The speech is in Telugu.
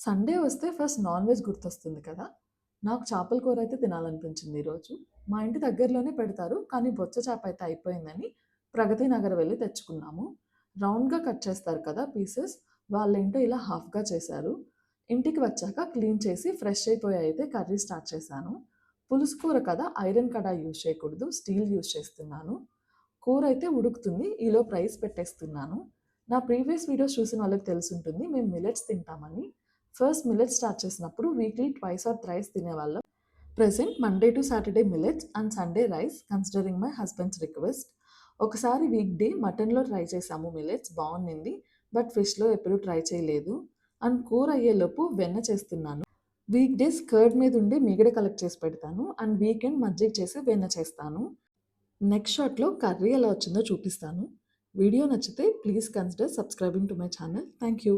సండే వస్తే ఫస్ట్ నాన్ వెజ్ గుర్తొస్తుంది కదా! నాకు చేపల కూర అయితే తినాలనిపించింది ఈరోజు. మా ఇంటి దగ్గరలోనే పెడతారు. కానీ బొచ్చ చేప అయితే అయిపోయిందని ప్రగతి నగర్ వెళ్లి తెచ్చుకున్నాము. రౌండ్‌గా కట్ చేస్తారు కదా పీసెస్. వాళ్ళేంటో ఇలా హాఫ్‌గా చేశారు. ఇంటికి వచ్చాక క్లీన్ చేసి ఫ్రెష్ అయిపోయి అయితే కర్రీ స్టార్ట్ చేశాను. పులుసు కూర కదా! ఐరన్ కడాయి యూజ్ చేయకూడదు. స్టీల్ యూజ్ చేస్తున్నాను. కూర అయితే ఉడుకుతుంది. ఈలోపు రైస్ పెట్టేస్తున్నాను. నా ప్రీవియస్ వీడియోస్ చూసిన వాళ్ళకి తెలిసుంటుంది. మేము మిల్లెట్స్ తింటామని. ఫస్ట్ మిల్లెట్స్ స్టార్ట్ చేసినప్పుడు వీక్లీ ట్వైస్ ఆర్ థ్రైస్ తినేవాళ్ళం. Present Monday to Saturday millets and Sunday rice considering my husband's request. ఒకసారి వీక్ డే మటన్‌లో ట్రై చేశాము మిల్లెట్స్ బావుండింది. బట్ ఫిష్‌లో ఎప్పుడూ ట్రై చేయలేదు. అండ్ కూర అయ్యేలోపు వెన్న చేస్తున్నాను. వీక్ డేస్ కర్డ్ మీద ఉండే మీగడ కలెక్ట్ చేసి పెడతాను. అండ్ వీకెండ్ మజ్జిగ చేసి వెన్న చేస్తాను. నెక్స్ట్ షాట్‌లో కర్రీ ఎలా వచ్చిందో చూపిస్తాను. వీడియో నచ్చితే please consider subscribing to my channel. Thank you.